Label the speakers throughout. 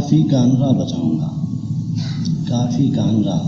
Speaker 1: काफी गानरा बजाऊंगा, काफी गानरा।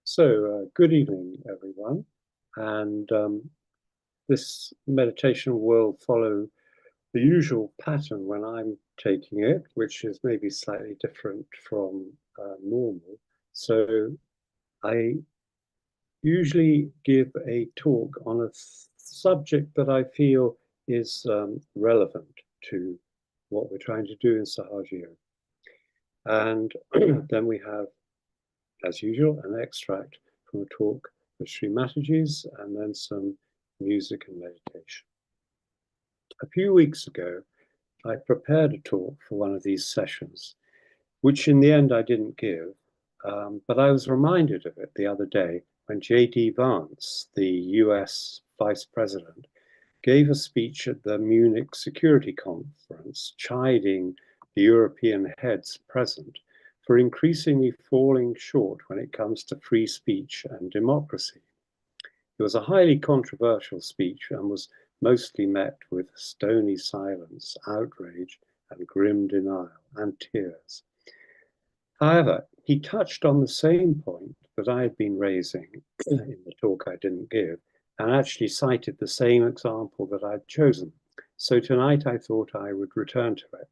Speaker 2: So, good evening, everyone. And this meditation will follow the usual pattern when I'm taking it, which is maybe slightly different from normal. So, I usually give a talk on a subject that I feel is relevant to what we're trying to do in Sahaja. And then we have, as usual, an extract from a talk with Sri Mataji's, and then some music and meditation. A few weeks ago, I prepared a talk for one of these sessions, which in the end I didn't give, but I was reminded of it the other day when J.D. Vance, the US Vice President, gave a speech at the Munich Security Conference, chiding the European heads present for increasingly falling short when it comes to free speech and democracy. It was a highly controversial speech and was mostly met with stony silence, outrage, and grim denial, and tears. However, he touched on the same point that I had been raising in the talk I didn't give, and actually cited the same example that I'd chosen. So tonight I thought I would return to it.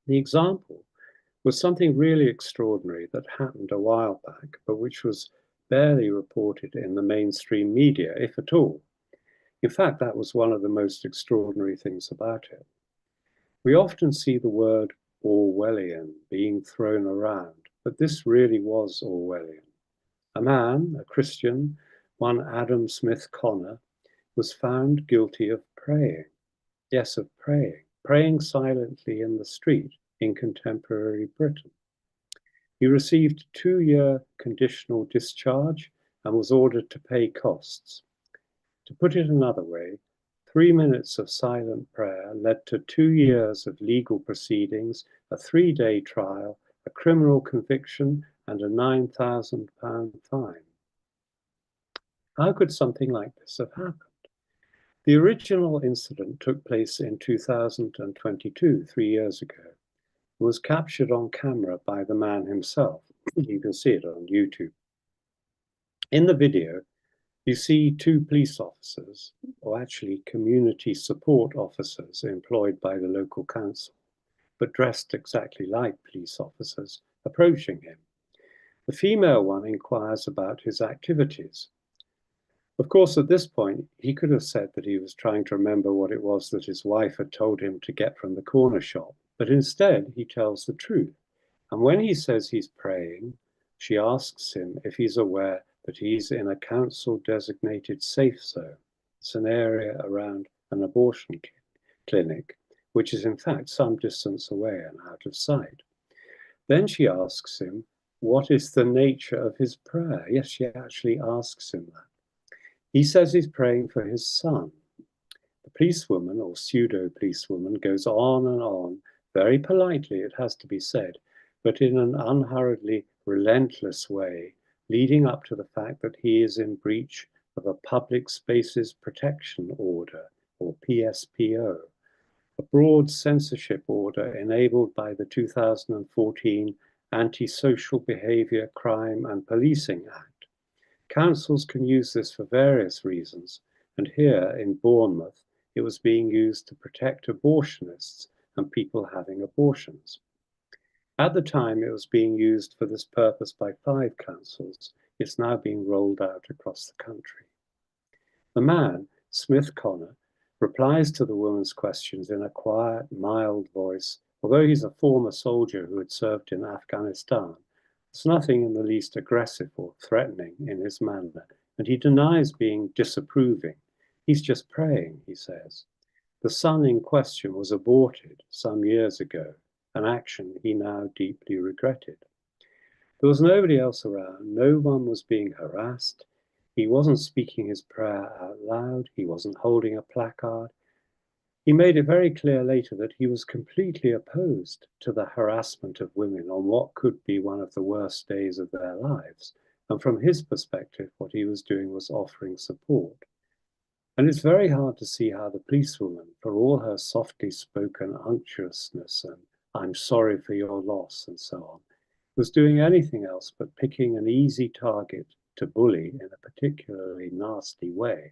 Speaker 2: The example was something really extraordinary that happened a while back, but which was barely reported in the mainstream media, if at all. In fact, that was one of the most extraordinary things about it. We often see the word Orwellian being thrown around, but this really was Orwellian. A man, a Christian, one Adam Smith Connor, was found guilty of praying. Yes, of praying silently in the street in contemporary Britain. He received 2-year conditional discharge and was ordered to pay costs. To put it another way, 3 minutes of silent prayer led to 2 years of legal proceedings, a 3-day trial, a criminal conviction, and a £9,000 fine. How could something like this have happened? The original incident took place in 2022, 3 years ago. It was captured on camera by the man himself. You can see it on YouTube. In the video, you see 2 police officers, or actually community support officers employed by the local council, but dressed exactly like police officers, approaching him. The female one inquires about his activities. Of course, at this point, he could have said that he was trying to remember what it was that his wife had told him to get from the corner shop, but instead he tells the truth. And when he says he's praying, she asks him if he's aware that he's in a council-designated safe zone. It's an area around an abortion clinic, which is in fact some distance away and out of sight. Then she asks him, what is the nature of his prayer? Yes, she actually asks him that. He says he's praying for his son. The policewoman, or pseudo-policewoman, goes on and on, very politely, it has to be said, but in an unhurriedly relentless way, leading up to the fact that he is in breach of a Public Spaces Protection Order, or PSPO, a broad censorship order enabled by the 2014 Anti-Social Behaviour, Crime and Policing Act. Councils can use this for various reasons, and here in Bournemouth, it was being used to protect abortionists and people having abortions. At the time, it was being used for this purpose by 5 councils. It's now being rolled out across the country. The man, Smith Connor, replies to the woman's questions in a quiet, mild voice. Although he's a former soldier who had served in Afghanistan, there's nothing in the least aggressive or threatening in his manner, and he denies being disapproving. He's just praying, he says. The son in question was aborted some years ago, an action he now deeply regretted. There was nobody else around, no one was being harassed. He wasn't speaking his prayer out loud, he wasn't holding a placard. He made it very clear later that he was completely opposed to the harassment of women on what could be one of the worst days of their lives. And from his perspective, what he was doing was offering support. And it's very hard to see how the policewoman, for all her softly spoken unctuousness and I'm sorry for your loss, and so on, was doing anything else but picking an easy target to bully in a particularly nasty way.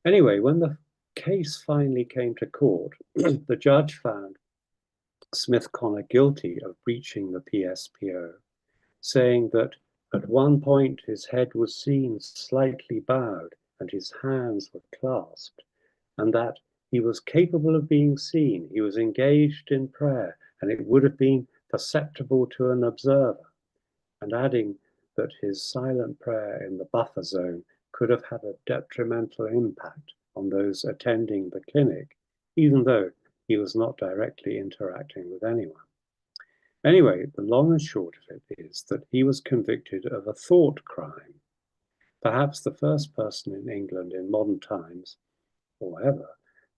Speaker 2: Anyway, when the case finally came to court, the judge found Smith Connor guilty of breaching the PSPO, saying that at one point his head was seen slightly bowed and his hands were clasped, and that he was capable of being seen. He was engaged in prayer, and it would have been perceptible to an observer, and adding that his silent prayer in the buffer zone could have had a detrimental impact on those attending the clinic, even though he was not directly interacting with anyone. Anyway, the long and short of it is that he was convicted of a thought crime, perhaps the first person in England in modern times, or ever,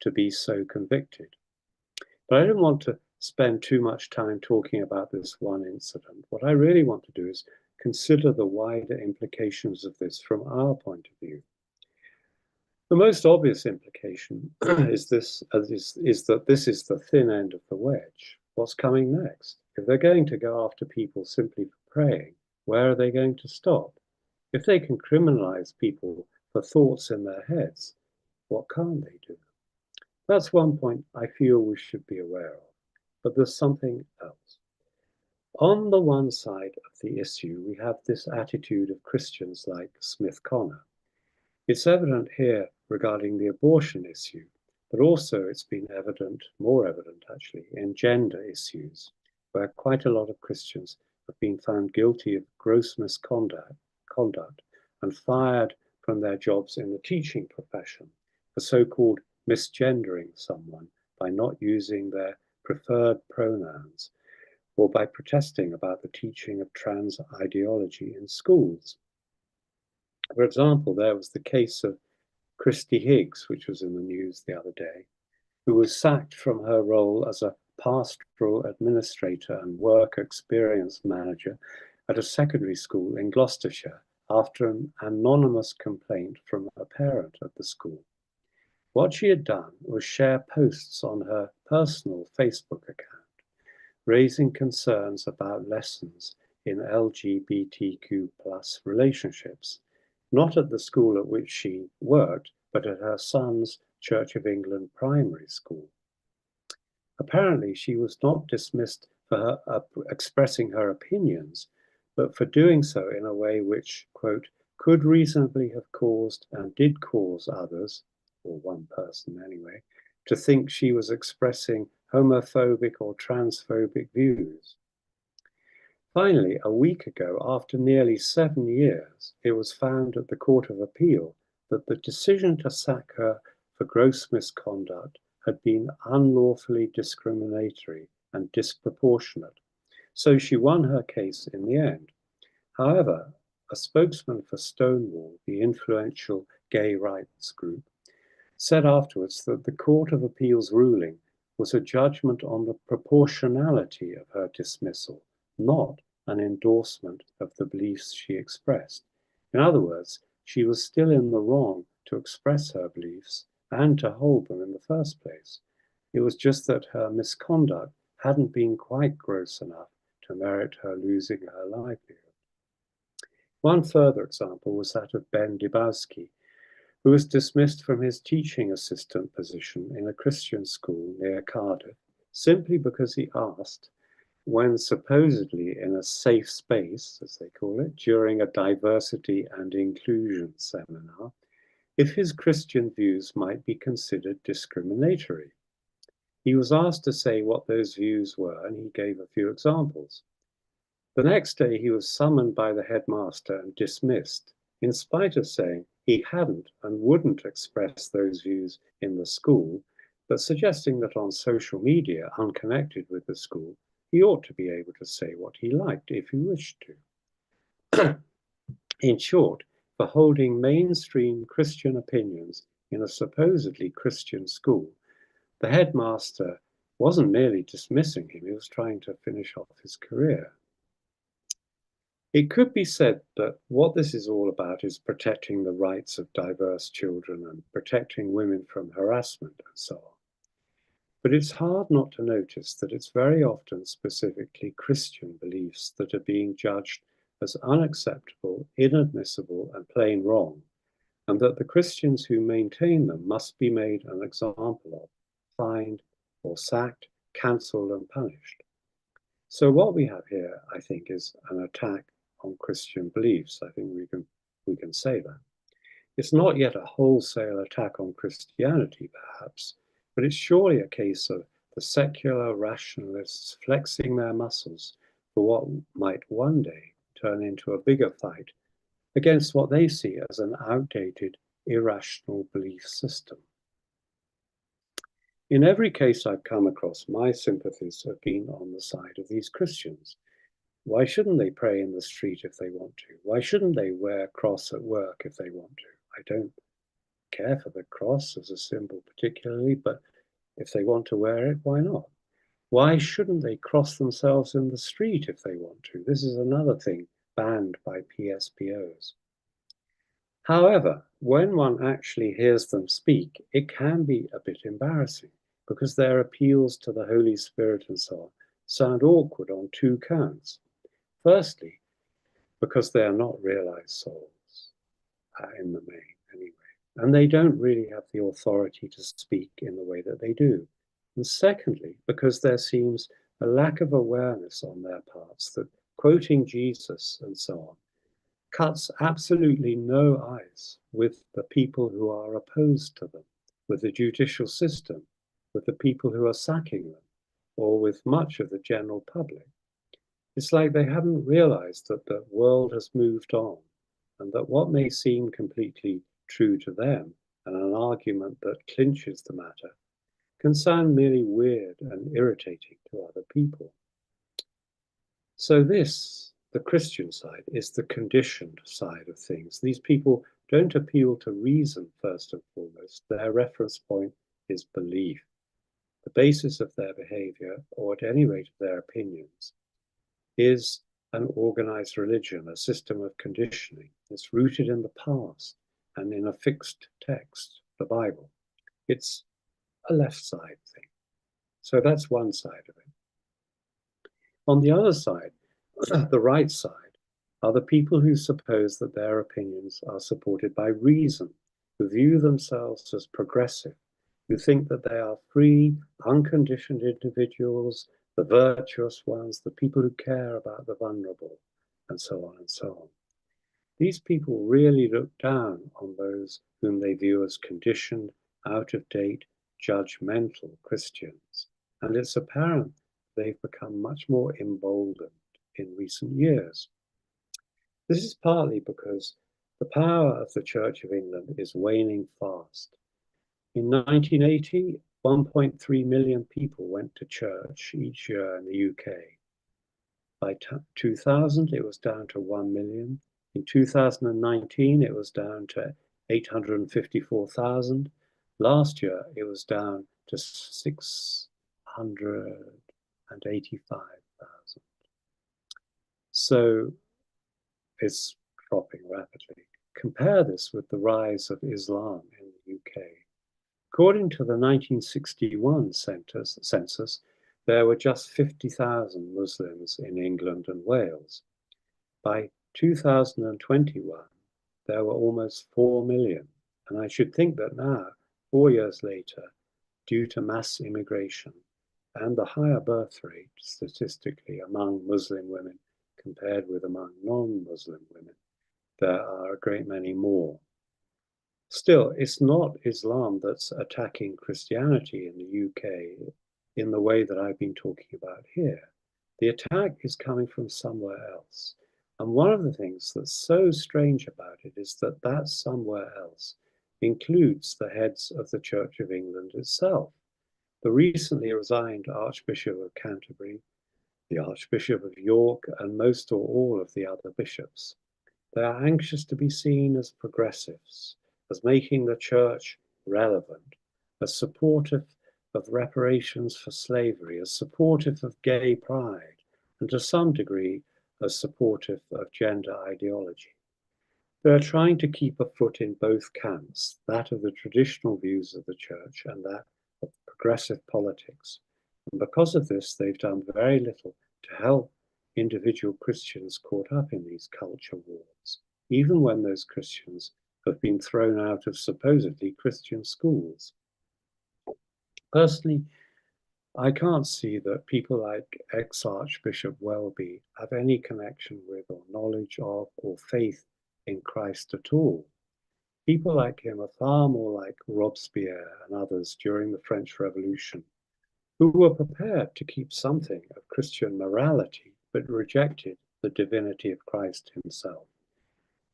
Speaker 2: to be so convicted. But I don't want to spend too much time talking about this one incident. What I really want to do is consider the wider implications of this from our point of view. The most obvious implication is that this is the thin end of the wedge. What's coming next? If they're going to go after people simply for praying, where are they going to stop? If they can criminalize people for thoughts in their heads, what can't they do? That's one point I feel we should be aware of. But there's something else. On the one side of the issue, we have this attitude of Christians like Smith Connor. It's evident here regarding the abortion issue, but also it's been evident, more evident actually, in gender issues, where quite a lot of Christians have been found guilty of gross misconduct and fired from their jobs in the teaching profession for so-called misgendering someone by not using their preferred pronouns, or by protesting about the teaching of trans ideology in schools. For example, there was the case of Christy Higgs, which was in the news the other day, who was sacked from her role as a pastoral administrator and work experience manager at a secondary school in Gloucestershire after an anonymous complaint from a parent at the school. What she had done was share posts on her personal Facebook account, raising concerns about lessons in LGBTQ+ relationships, not at the school at which she worked, but at her son's Church of England primary school. Apparently, she was not dismissed for her expressing her opinions, but for doing so in a way which, quote, could reasonably have caused and did cause others, or one person anyway, to think she was expressing homophobic or transphobic views. Finally, a week ago, after nearly 7 years, it was found at the Court of Appeal that the decision to sack her for gross misconduct had been unlawfully discriminatory and disproportionate, so she won her case in the end. However, a spokesman for Stonewall, the influential gay rights group, said afterwards that the Court of Appeal's ruling was a judgment on the proportionality of her dismissal, not an endorsement of the beliefs she expressed. In other words, she was still in the wrong to express her beliefs and to hold them in the first place. It was just that her misconduct hadn't been quite gross enough to merit her losing her livelihood. One further example was that of Ben Dybowski, who was dismissed from his teaching assistant position in a Christian school near Cardiff simply because he asked, when supposedly in a safe space, as they call it, during a diversity and inclusion seminar, if his Christian views might be considered discriminatory. He was asked to say what those views were, and he gave a few examples. The next day, he was summoned by the headmaster and dismissed, in spite of saying he hadn't and wouldn't express those views in the school, but suggesting that on social media, unconnected with the school, he ought to be able to say what he liked if he wished to. In short, for holding mainstream Christian opinions in a supposedly Christian school, the headmaster wasn't merely dismissing him, he was trying to finish off his career. It could be said that what this is all about is protecting the rights of diverse children and protecting women from harassment and so on. But it's hard not to notice that it's very often specifically Christian beliefs that are being judged as unacceptable, inadmissible, and plain wrong, and that the Christians who maintain them must be made an example of, fined or sacked, cancelled, and punished. So what we have here, I think, is an attack on Christian beliefs. I think we can say that. It's not yet a wholesale attack on Christianity, perhaps, but it's surely a case of the secular rationalists flexing their muscles for what might one day turn into a bigger fight against what they see as an outdated, irrational belief system. In every case I've come across, my sympathies have been on the side of these Christians. Why shouldn't they pray in the street if they want to? Why shouldn't they wear a cross at work if they want to? I don't care for the cross as a symbol particularly, but if they want to wear it, why not? Why shouldn't they cross themselves in the street if they want to? This is another thing banned by PSPOs. However, when one actually hears them speak, it can be a bit embarrassing because their appeals to the Holy Spirit and so on sound awkward on two counts. Firstly, because they are not realized souls in the main anyway, and they don't really have the authority to speak in the way that they do. And secondly, because there seems a lack of awareness on their parts that quoting Jesus and so on cuts absolutely no ice with the people who are opposed to them, with the judicial system, with the people who are sacking them, or with much of the general public. It's like they haven't realized that the world has moved on and that what may seem completely true to them and an argument that clinches the matter can sound merely weird and irritating to other people. So this, the Christian side, is the conditioned side of things. These people don't appeal to reason first and foremost. Their reference point is belief. The basis of their behavior, or at any rate of their opinions, is an organized religion, a system of conditioning. It's rooted in the past and in a fixed text, the Bible. It's a left side thing. So that's one side of it. On the other side, the right side, are the people who suppose that their opinions are supported by reason, who view themselves as progressive, who think that they are free, unconditioned individuals, the virtuous ones, the people who care about the vulnerable, and so on and so on. These people really look down on those whom they view as conditioned, out of date, judgmental Christians. And it's apparent they've become much more emboldened in recent years. This is partly because the power of the Church of England is waning fast. In 1980, 1.3 million people went to church each year in the UK. By 2000, it was down to 1 million. In 2019, it was down to 854,000. Last year, it was down to 685,000. So it's dropping rapidly. Compare this with the rise of Islam in the UK. According to the 1961 census, there were just 50,000 Muslims in England and Wales. By 2021, there were almost 4 million. And I should think that now, 4 years later, due to mass immigration and the higher birth rate statistically among Muslim women compared with among non-Muslim women, there are a great many more. Still, it's not Islam that's attacking Christianity in the UK in the way that I've been talking about here. The attack is coming from somewhere else. And one of the things that's so strange about it is that that somewhere else includes the heads of the Church of England itself. The recently resigned Archbishop of Canterbury, the Archbishop of York, and most or all of the other bishops. They are anxious to be seen as progressives, as making the church relevant, as supportive of reparations for slavery, as supportive of gay pride, and to some degree, as supportive of gender ideology. They are trying to keep a foot in both camps, that of the traditional views of the church and that of progressive politics. And because of this, they've done very little to help individual Christians caught up in these culture wars, even when those Christians have been thrown out of supposedly Christian schools. Personally, I can't see that people like ex-Archbishop Welby have any connection with or knowledge of or faith in Christ at all. People like him are far more like Robespierre and others during the French Revolution, who were prepared to keep something of Christian morality, but rejected the divinity of Christ himself.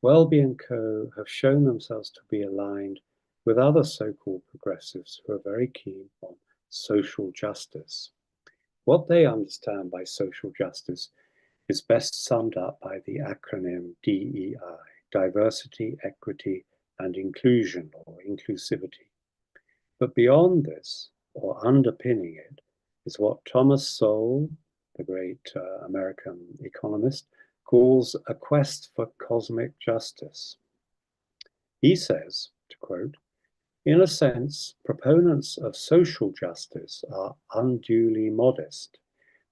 Speaker 2: Welby and co. have shown themselves to be aligned with other so-called progressives who are very keen on social justice. What they understand by social justice is best summed up by the acronym DEI, diversity, equity, and inclusion or inclusivity. But beyond this, or underpinning it, is what Thomas Sowell, the great American economist, calls a quest for cosmic justice. He says, to quote, "In a sense, proponents of social justice are unduly modest.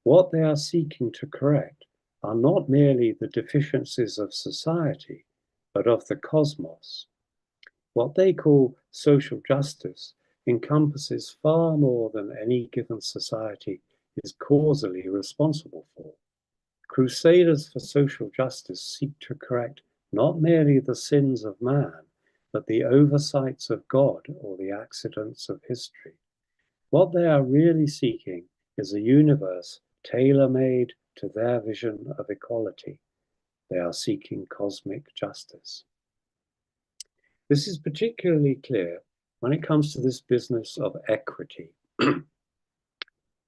Speaker 2: What they are seeking to correct are not merely the deficiencies of society, but of the cosmos. What they call social justice encompasses far more than any given society is causally responsible for. Crusaders for social justice seek to correct not merely the sins of man, but the oversights of God or the accidents of history. What they are really seeking is a universe tailor-made to their vision of equality. They are seeking cosmic justice." This is particularly clear when it comes to this business of equity,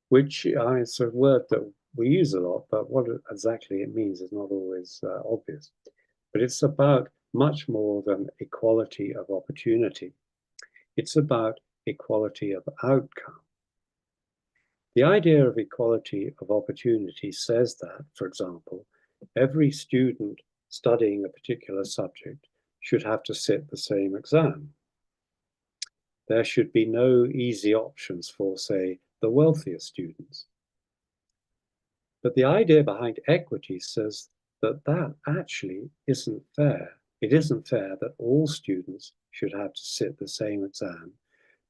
Speaker 2: which is a word that we use a lot, but what exactly it means is not always obvious. But it's about much more than equality of opportunity. It's about equality of outcome. The idea of equality of opportunity says that, for example, every student studying a particular subject should have to sit the same exam. There should be no easy options for, say, the wealthier students. But the idea behind equity says that that actually isn't fair. It isn't fair that all students should have to sit the same exam,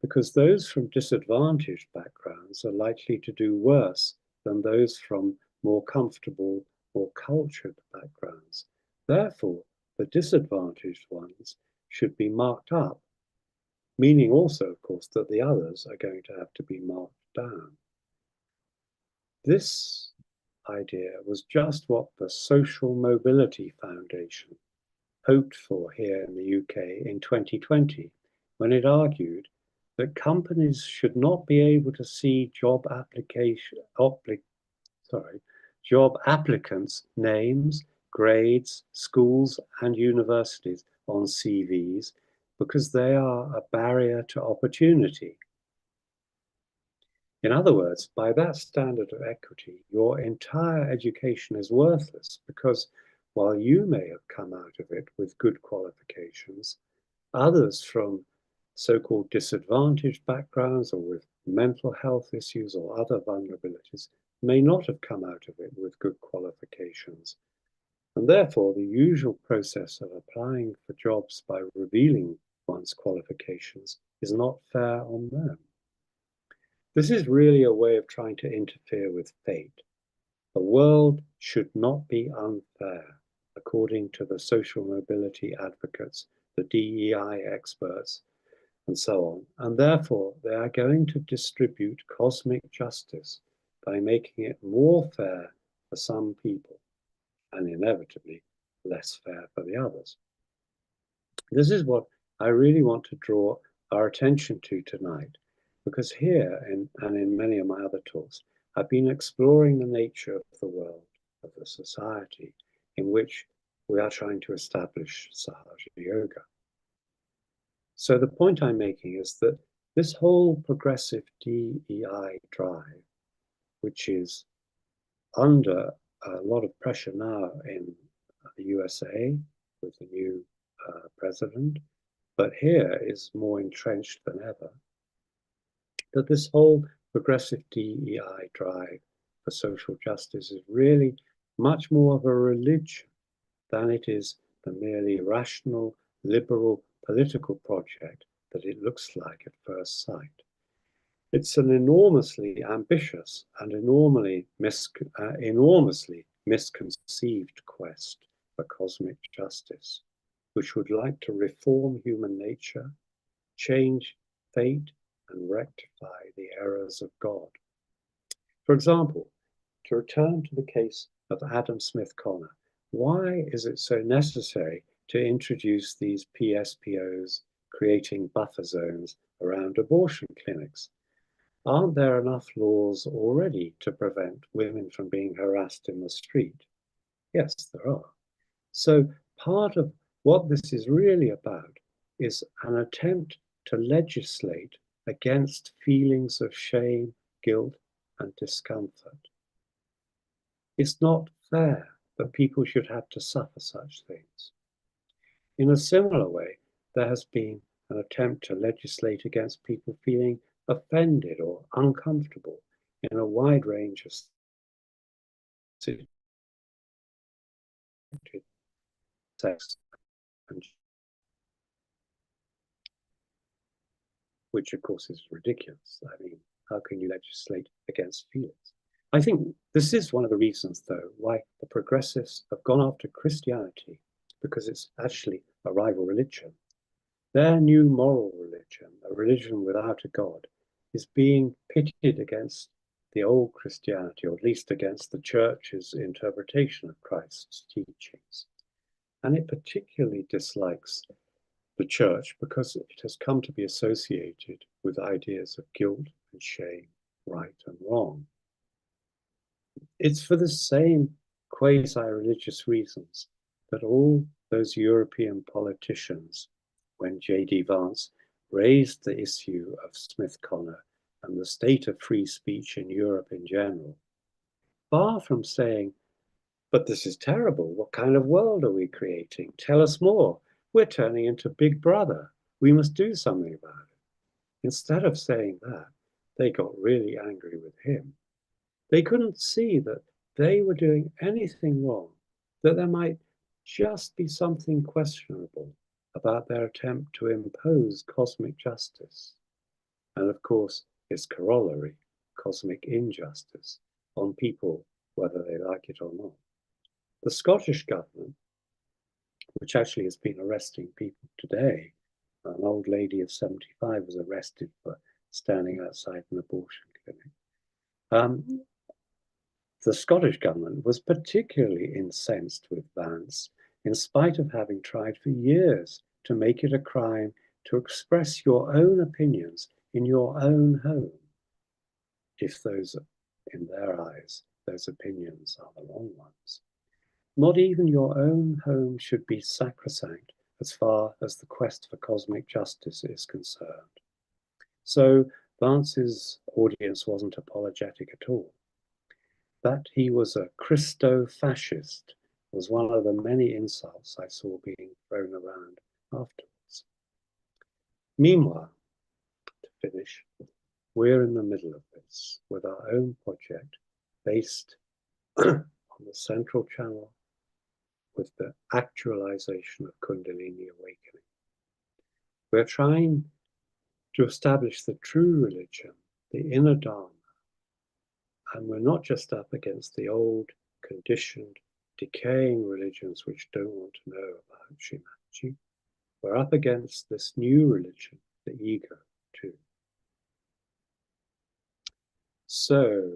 Speaker 2: because those from disadvantaged backgrounds are likely to do worse than those from more comfortable or cultured backgrounds. Therefore, the disadvantaged ones should be marked up, meaning also, of course, that the others are going to have to be marked down. This idea was just what the Social Mobility Foundation hoped for here in the UK in 2020, when it argued that companies should not be able to see job applicants' names, grades, schools, and universities on CVs because they are a barrier to opportunity. In other words, by that standard of equity, your entire education is worthless because while you may have come out of it with good qualifications, others from so-called disadvantaged backgrounds or with mental health issues or other vulnerabilities may not have come out of it with good qualifications. And therefore, the usual process of applying for jobs by revealing one's qualifications is not fair on them. This is really a way of trying to interfere with fate. The world should not be unfair, according to the social mobility advocates, the DEI experts, and so on. And therefore, they are going to distribute cosmic justice by making it more fair for some people and inevitably less fair for the others. This is what I really want to draw our attention to tonight, because here and in many of my other talks, I've been exploring the nature of the world, of the society in which we are trying to establish Sahaja Yoga. So the point I'm making is that this whole progressive DEI drive, which is under a lot of pressure now in the USA with the new president, but here is more entrenched than ever. that this whole progressive DEI drive for social justice is really much more of a religion than it is the merely rational, liberal political project that it looks like at first sight. It's an enormously ambitious and enormously misconceived quest for cosmic justice, which would like to reform human nature, change fate, and rectify the errors of God. For example, to return to the case of Adam Smith Connor, why is it so necessary to introduce these PSPOs creating buffer zones around abortion clinics? Aren't there enough laws already to prevent women from being harassed in the street? Yes, there are. So part of what this is really about is an attempt to legislate against feelings of shame, guilt, and discomfort. It's not fair that people should have to suffer such things. In a similar way, there has been an attempt to legislate against people feeling offended or uncomfortable in a wide range of sex, and which of course is ridiculous. I mean, how can you legislate against feelings? I think this is one of the reasons, though, why the progressives have gone after Christianity, because it's actually a rival religion. Their new moral religion, a religion without a God, is being pitted against the old Christianity, or at least against the church's interpretation of Christ's teachings. And it particularly dislikes the church because it has come to be associated with ideas of guilt and shame, right and wrong. It's for the same quasi-religious reasons that all those European politicians, when J.D. Vance raised the issue of Smith-Connor and the state of free speech in Europe in general, far from saying, but this is terrible, what kind of world are we creating? Tell us more. We're turning into Big Brother. We must do something about it. Instead of saying that, they got really angry with him. They couldn't see that they were doing anything wrong, that there might just be something questionable about their attempt to impose cosmic justice. And of course, its corollary, cosmic injustice, on people, whether they like it or not. The Scottish government, which actually has been arresting people today, an old lady of 75 was arrested for standing outside an abortion clinic. The Scottish government was particularly incensed with Vance, in spite of having tried for years to make it a crime to express your own opinions in your own home, if those, in their eyes, those opinions are the wrong ones. Not even your own home should be sacrosanct as far as the quest for cosmic justice is concerned. So Vance's audience wasn't apologetic at all. That he was a Christo-fascist was one of the many insults I saw being thrown around afterwards. Meanwhile, to finish, we're in the middle of this with our own project based on the central channel with the actualization of Kundalini awakening. We're trying to establish the true religion, the inner Dharma, and we're not just up against the old, conditioned, decaying religions which don't want to know about Shimachi. We're up against this new religion, the ego, too. So,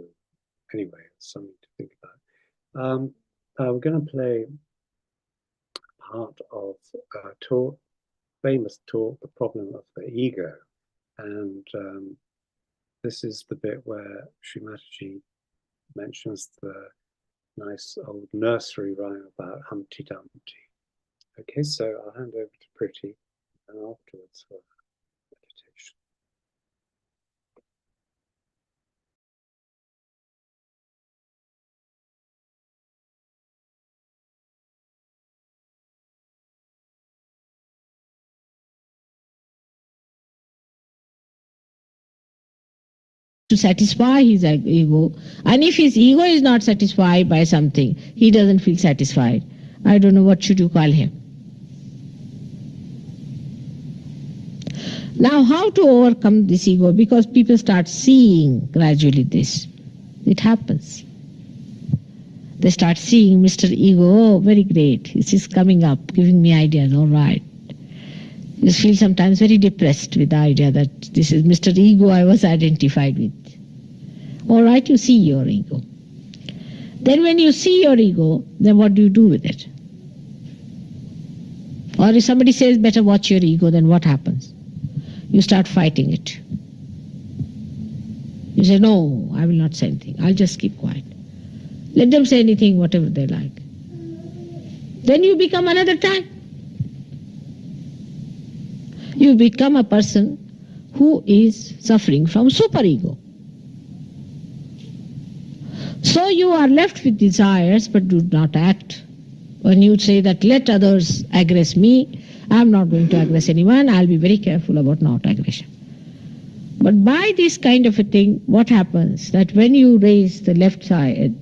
Speaker 2: anyway, it's something to think about. We're going to play part of a talk, famous talk, The Problem of the Ego. And this is the bit where Srimataji mentions the nice old nursery rhyme about Humpty Dumpty. Okay, so I'll hand over to Pretty and afterwards for meditation.
Speaker 3: to satisfy his ego. And if his ego is not satisfied by something, he doesn't feel satisfied. I don't know what should you call him. Now, how to overcome this ego? Because people start seeing gradually this. It happens. They start seeing Mr. Ego, oh, very great. This is coming up, giving me ideas, all right. You feel sometimes very depressed with the idea that this is Mr. Ego I was identified with. All right, you see your ego. Then when you see your ego, then what do you do with it? Or if somebody says, better watch your ego, then what happens? You start fighting it. You say, no, I will not say anything. I'll just keep quiet. Let them say anything, whatever they like. Then you become another type. You become a person who is suffering from superego. So you are left with desires but do not act. When you say that let others aggress me, I am not going to aggress anyone, I will be very careful about not aggression. But by this kind of a thing, what happens? That when you raise the left side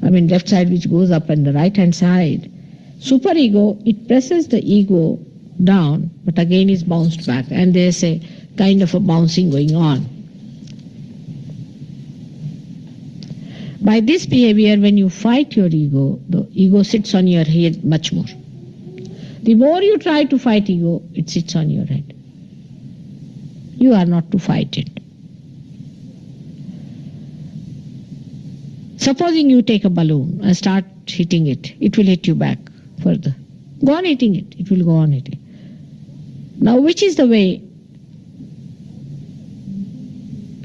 Speaker 3: which goes up and the right hand side, superego, it presses the ego down, but again is bounced back, and there's a kind of a bouncing going on. By this behavior, when you fight your ego, the ego sits on your head much more. The more you try to fight ego, it sits on your head. You are not to fight it. Supposing you take a balloon and start hitting it, it will hit you back further. Go on hitting it, it will go on hitting. Now, which is the way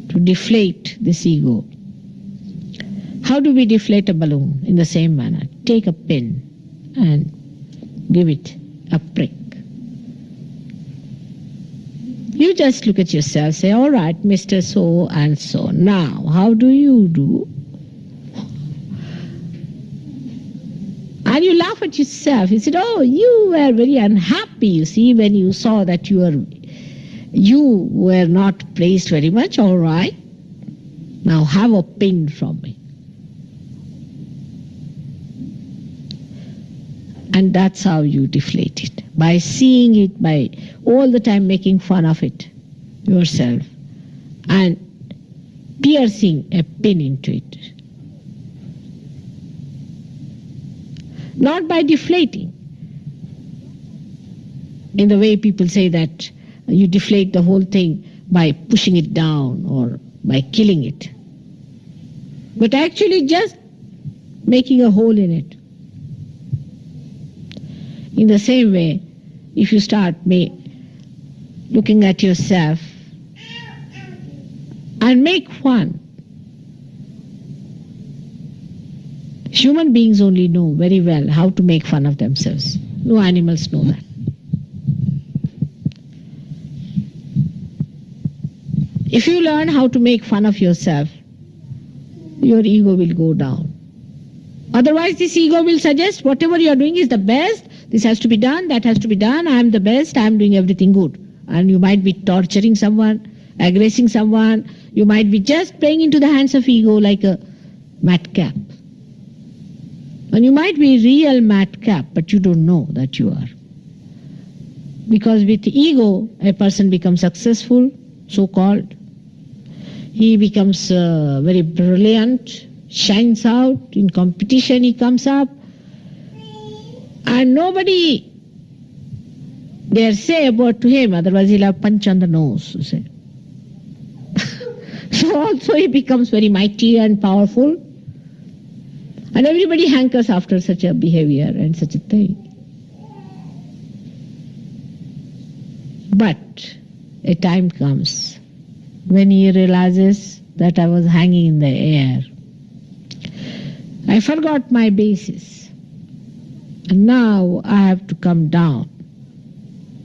Speaker 3: to deflate this ego? How do we deflate a balloon? In the same manner. Take a pin and give it a prick. You just look at yourself, say, all right, Mr. So and so. Now, how do you do? And you laugh at yourself. You said, oh, you were very unhappy, you see, when you saw that you were not praised very much. All right. Now have a pin from me. And that's how you deflate it. By seeing it, by all the time making fun of it yourself and piercing a pin into it. Not by deflating. In the way people say that you deflate the whole thing by pushing it down or by killing it. But actually just making a hole in it. In the same way, if you start looking at yourself and make fun. Human beings only know very well how to make fun of themselves. No animals know that. If you learn how to make fun of yourself, your ego will go down. Otherwise, this ego will suggest whatever you are doing is the best, this has to be done, that has to be done, I am the best, I am doing everything good. And you might be torturing someone, aggressing someone, you might be just playing into the hands of ego like a madcap. And you might be real madcap, but you don't know that you are. Because with ego, a person becomes successful, so-called. He becomes very brilliant, shines out, in competition he comes up, and nobody dare say a word to him, otherwise he'll have punch on the nose. You say. So also he becomes very mighty and powerful, and everybody hankers after such a behavior and such a thing. But a time comes when he realizes that I was hanging in the air. I forgot my basis. And now I have to come down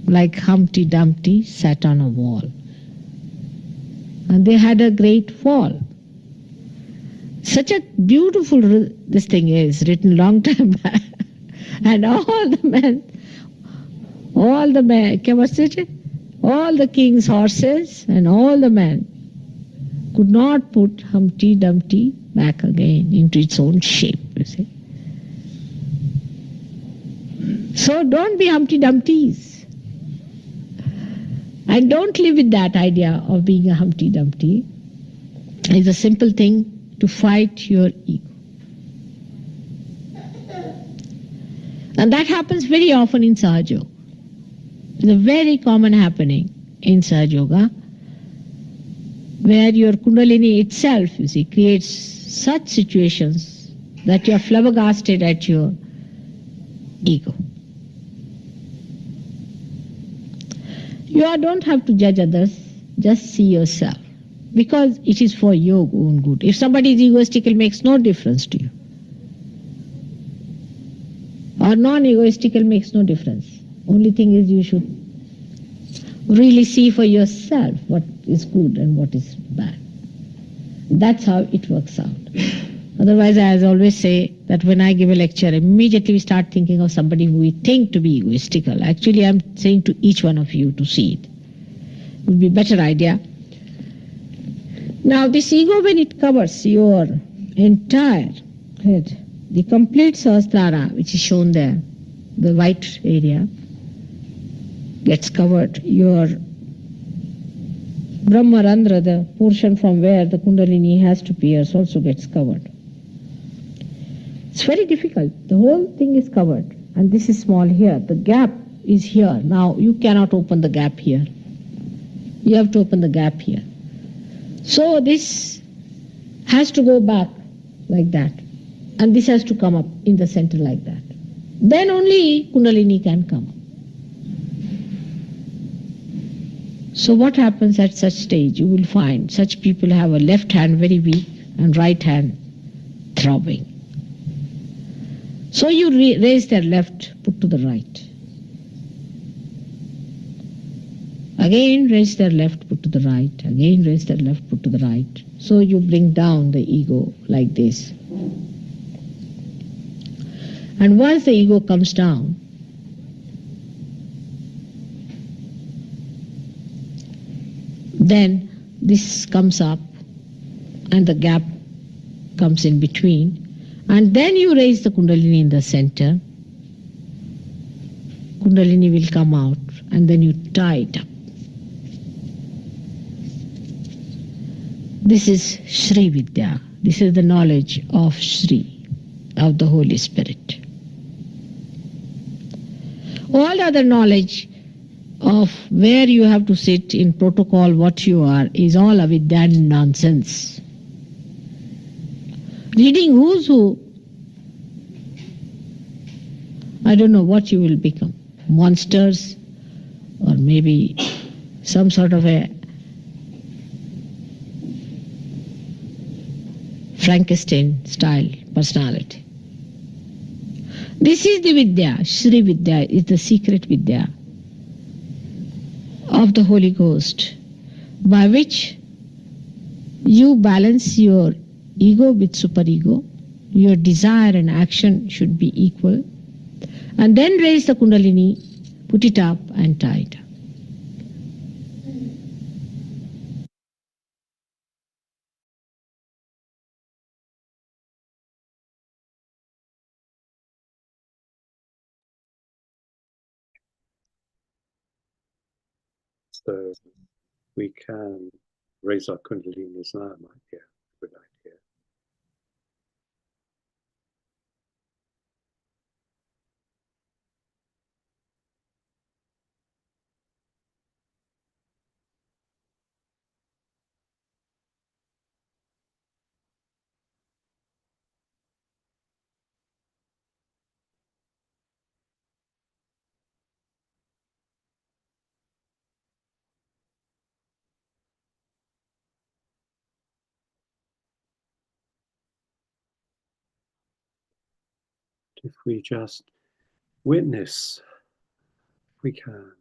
Speaker 3: like Humpty Dumpty sat on a wall. And they had a great fall. Such a beautiful, this thing is written long time back. And all the king's horses and all the men could not put Humpty Dumpty back again into its own shape, you see. So don't be Humpty Dumpties. And don't live with that idea of being a Humpty Dumpty. It's a simple thing to fight your ego. And that happens very often in Sahaja Yoga. It's a very common happening in Sahaja Yoga, where your Kundalini itself, you see, creates such situations that you are flabbergasted at your ego. You don't have to judge others, just see yourself, because it is for your own good. If somebody is egoistical, it makes no difference to you. Or non-egoistical makes no difference. Only thing is you should really see for yourself what is good and what is bad. That's how it works out. Otherwise, I always say that when I give a lecture, immediately we start thinking of somebody who we think to be egoistical. Actually, I'm saying to each one of you to see it. It would be a better idea. Now, this ego, when it covers your entire head, the complete Sahasrara, which is shown there, the white area, gets covered. Your Brahmarandra, the portion from where the Kundalini has to pierce, also gets covered. It's very difficult. The whole thing is covered. And this is small here. The gap is here. Now, you cannot open the gap here. You have to open the gap here. So this has to go back like that. And this has to come up in the center like that. Then only Kundalini can come up. So what happens at such stage? You will find such people have a left hand very weak and right hand throbbing. So you raise their left, put to the right. Again raise their left, put to the right. Again raise their left, put to the right. So you bring down the ego like this. And once the ego comes down, then this comes up and the gap comes in between. And then you raise the Kundalini in the center. Kundalini will come out and then you tie it up. This is Shri Vidya. This is the knowledge of Shri, of the Holy Spirit. All other knowledge of where you have to sit in protocol, what you are, is all avidya and nonsense. Reading who's who, I don't know what you will become. Monsters, or maybe some sort of a Frankenstein style personality. This is the Vidya. Shri Vidya is the secret Vidya of the Holy Ghost, by which you balance your ego with superego. Your desire and action should be equal. And then raise the Kundalini, put it up and tie it up.
Speaker 2: So we can raise our Kundalinis now, might be a good idea. If we just witness, if we can,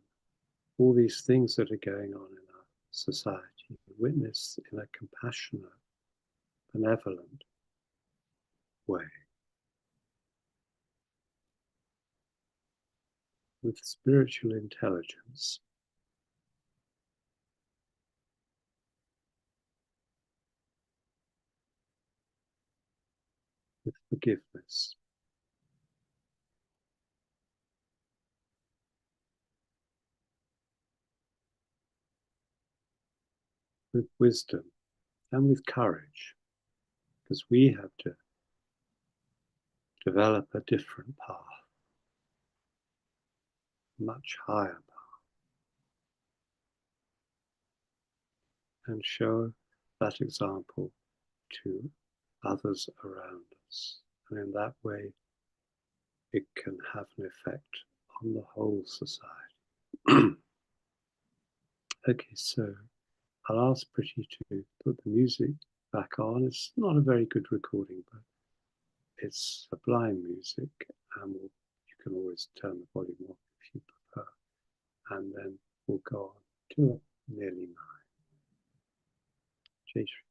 Speaker 2: all these things that are going on in our society, witness in a compassionate, benevolent way, with spiritual intelligence. with forgiveness. With wisdom and with courage, because we have to develop a different path, a much higher path, and show that example to others around us. And in that way, it can have an effect on the whole society. Okay, so I'll ask Pretty to put the music back on. It's not a very good recording, but it's sublime music, and you can always turn the volume off if you prefer. And then we'll go on to nearly 9. Jai Shri.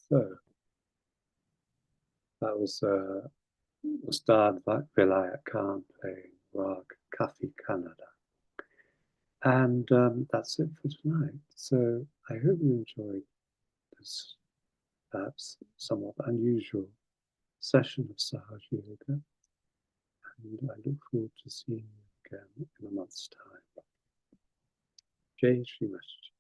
Speaker 2: So that was Ustad Vilayat Khan playing Rag Kafi Kannada. And that's it for tonight. So I hope you enjoyed this perhaps somewhat unusual session of Sahaj Yoga. And I look forward to seeing you again in a month's time. Jai Shri Maharaj.